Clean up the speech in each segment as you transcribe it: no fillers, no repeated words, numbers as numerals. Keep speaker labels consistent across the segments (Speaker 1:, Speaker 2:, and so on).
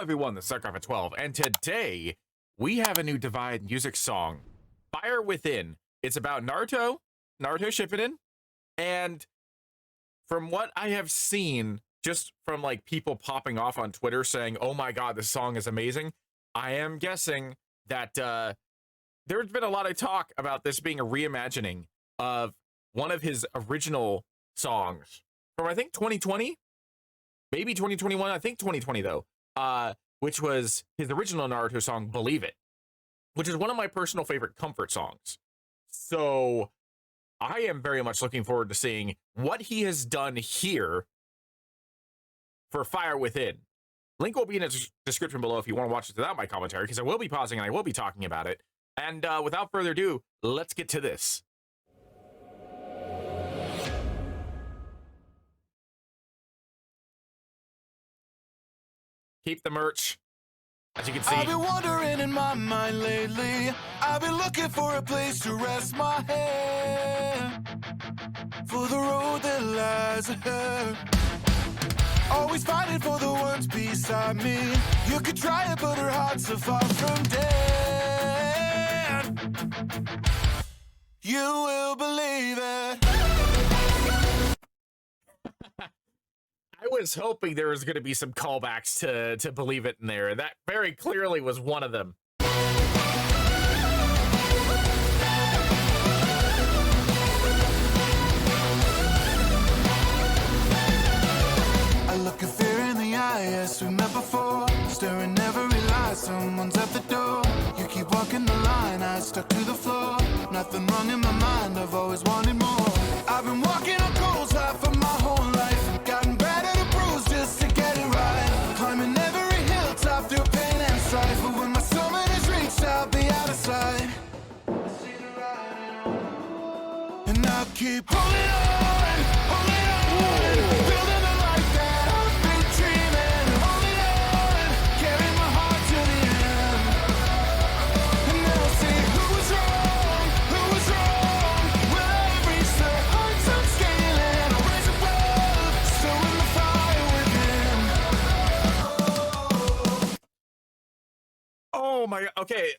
Speaker 1: everyone, this is StarCraft at 12, and today we have a new Divide music song, Fire Within. It's about Naruto Shippuden, and from what I have seen, just from like people popping off on Twitter saying, oh my god, this song is amazing, I am guessing that there's been a lot of talk about this being a reimagining of one of his original songs from, I think, 2020, maybe 2021, I think 2020 though, which was his original Naruto song, Believe It, which is one of my personal favorite comfort songs. So I am very much looking forward to seeing what he has done here for Fire Within. Link will be in the description below if you want to watch it without my commentary, because I will be pausing and I will be talking about it. And without further ado, let's get to this. Keep the merch, as you can see.
Speaker 2: I've been wandering in my mind lately. I've been looking for a place to rest my head, for the road that lies ahead. Always fighting for the ones beside me. You could try it, but her heart's so far from dead. You will believe it.
Speaker 1: I was hoping there was going to be some callbacks to Believe It in there. That very clearly was one of them.
Speaker 2: I look at fear in the eye as we met before. Staring never realize someone's at the door. You keep walking the line, I stuck to the floor. Nothing wrong in my mind, I've always wanted more. I've been walking on coals high for my whole life, and gotten better to bruise just to get it right. Climbing every hilltop through pain and strife, but when my summit is reached, I'll be out of sight. And I'll keep holding on, building the life that I've been dreaming, holding on, carrying my heart to the end. And they'll see who was wrong, will I reach the heights I'm scaling, I'll rise above, still in the fire within.
Speaker 1: Oh my god, okay.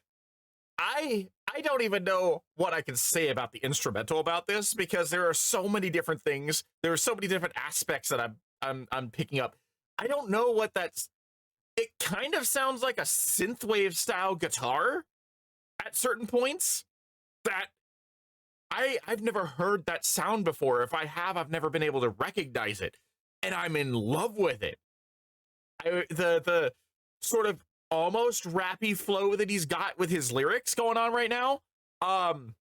Speaker 1: I don't even know what I can say about the instrumental about this, because there are so many different things. There are so many different aspects that I'm picking up. I don't know what that's. It kind of sounds like a synthwave style guitar at certain points that I've never heard that sound before. If I have, I've never been able to recognize it, and I'm in love with it. The sort of almost rappy flow that he's got with his lyrics going on right now, and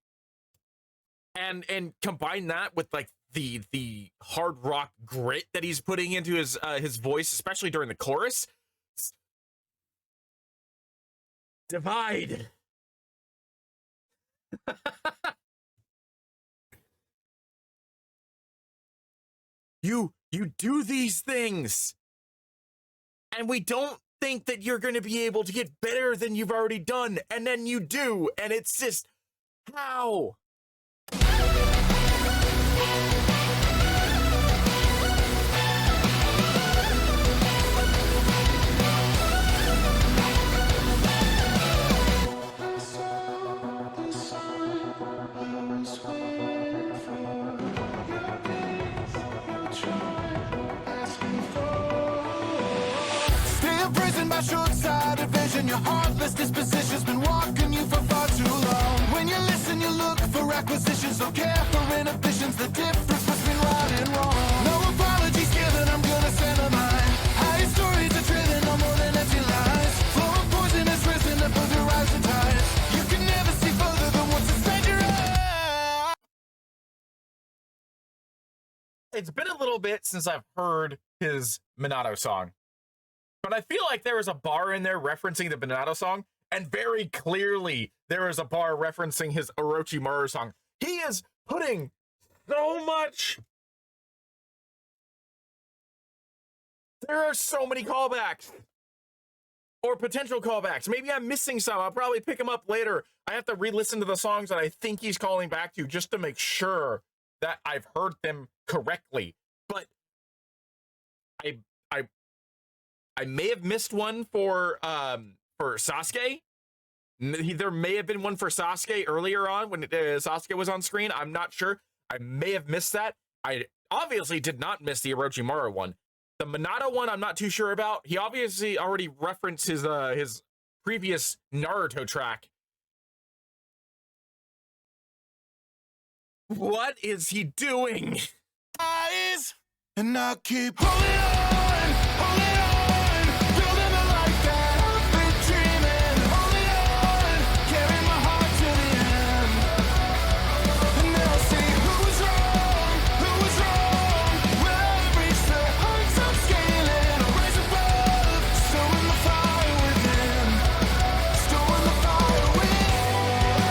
Speaker 1: combine that with like the hard rock grit that he's putting into his voice, especially during the chorus. Divide. You do these things, and we don't think that you're going to be able to get better than you've already done, and then you do, and it's just, how?
Speaker 2: By short-sighted vision, your heartless disposition's been walking you for far too long. When you listen, you look for acquisitions, don't care for inhibitions, the difference between right and wrong. No apologies given, I'm gonna send a line. High stories are driven, no more than empty lies. Flow of poison has risen above your rising tides. You can never see further than what's inside your eyes.
Speaker 1: It's been a little bit since I've heard his Minato song, but I feel like there was a bar in there referencing the Minato song, and very clearly there is a bar referencing his Orochimaru song. He is putting so much. There are so many callbacks, or potential callbacks. Maybe I'm missing some. I'll probably pick them up later. I have to re-listen to the songs that I think he's calling back to just to make sure that I've heard them correctly. But I I may have missed one for Sasuke. There may have been one for Sasuke earlier on when Sasuke was on screen. I'm not sure. I may have missed that. I obviously did not miss the Orochimaru one. The Minato one, I'm not too sure about. He obviously already referenced his previous Naruto track. What is he doing?
Speaker 2: Eyes, and I keep holding on, building the life that I've been dreaming. Holding on, carrying my heart to the end. And they'll see who was wrong, Will I reach the heights I'm scaling? I'll rise above, storing the fire within, storing the fire within, storing the fire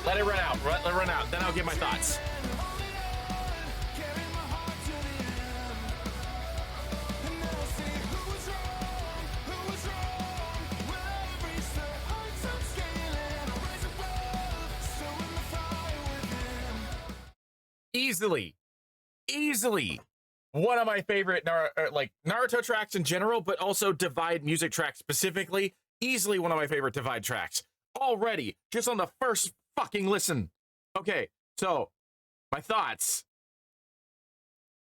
Speaker 1: Let it run out. Let it run out. Then I'll give my thoughts. Easily one of my favorite Naruto tracks in general, but also Divide music tracks specifically. Easily one of my favorite Divide tracks. Already, just on the first fucking listen. Okay, so my thoughts,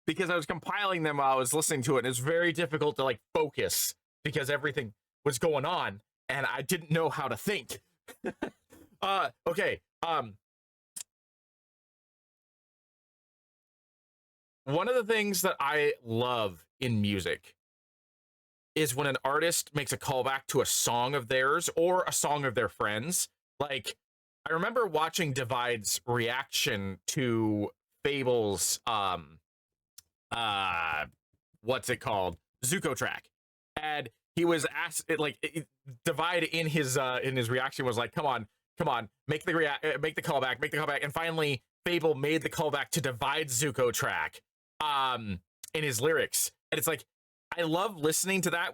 Speaker 1: because I was compiling them while I was listening to it, and it's very difficult to like focus because everything was going on and I didn't know how to think. Okay. One of the things that I love in music is when an artist makes a callback to a song of theirs or a song of their friends. Like, I remember watching Divide's reaction to Fable's what's it called? Zuko track. And he was asked Divide in his reaction was like, come on, make the callback. And finally Fable made the callback to Divide's Zuko track in his lyrics. And it's like, I love listening to that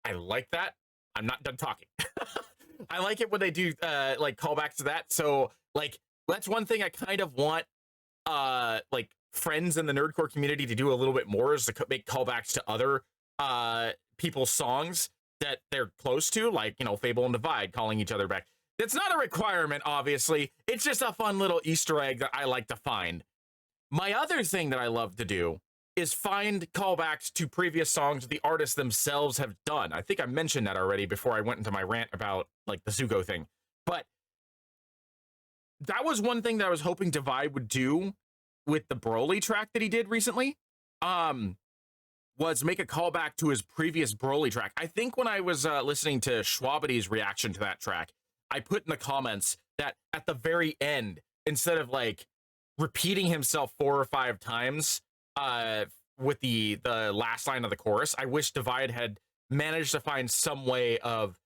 Speaker 1: I like that. I'm not done talking. I like it when they do like callbacks to that. So like that's one thing I kind of want like friends in the nerdcore community to do a little bit more, is to make callbacks to other people's songs that they're close to, like, you know, Fable and Divide calling each other back. It's not a requirement, obviously. It's just a fun little Easter egg that I like to find. My other thing that I love to do is find callbacks to previous songs the artists themselves have done. I think I mentioned that already before I went into my rant about like the Zuko thing. But that was one thing that I was hoping Divide would do with the Broly track that he did recently. Was make a callback to his previous Broly track. I think when I was listening to Schwabity's reaction to that track, I put in the comments that at the very end, instead of like repeating himself 4 or 5 times with the last line of the chorus, I wish Divide had managed to find some way of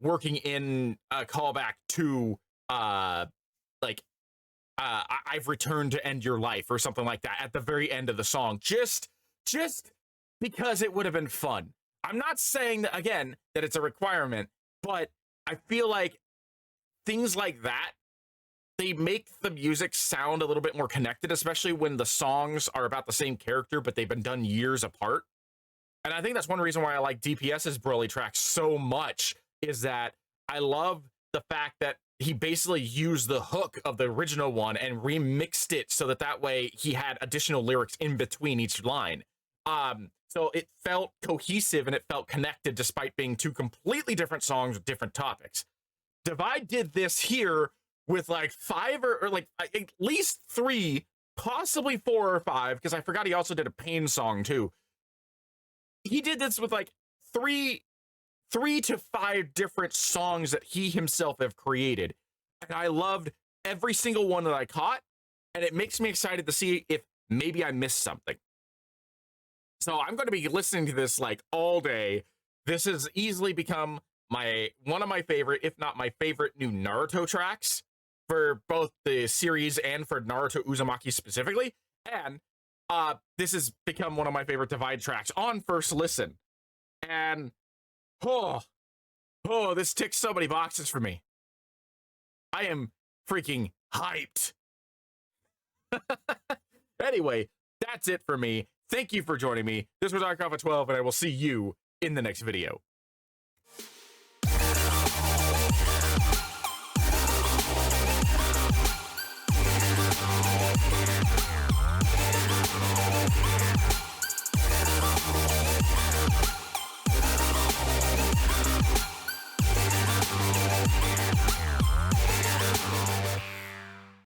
Speaker 1: working in a callback to I've returned to end your life or something like that at the very end of the song, just because it would have been fun. I'm not saying that, again, that it's a requirement, but I feel like things like that, they make the music sound a little bit more connected, especially when the songs are about the same character, but they've been done years apart. And I think that's one reason why I like DPS's Broly track so much, is that I love the fact that he basically used the hook of the original one and remixed it so that way he had additional lyrics in between each line. So it felt cohesive and it felt connected despite being 2 completely different songs with different topics. Divide did this here with like 5 or like at least 3, possibly 4 or 5, because I forgot he also did a Pain song too. He did this with like 3 to 5 different songs that he himself have created. And I loved every single one that I caught, and it makes me excited to see if maybe I missed something. So I'm going to be listening to this like all day. This has easily become one of my favorite, if not my favorite, new Naruto tracks for both the series and for Naruto Uzumaki specifically. And this has become one of my favorite Divide tracks on first listen. And oh, this ticks so many boxes for me. I am freaking hyped. Anyway, that's it for me. Thank you for joining me. This was Arcova 12, and I will see you in the next video.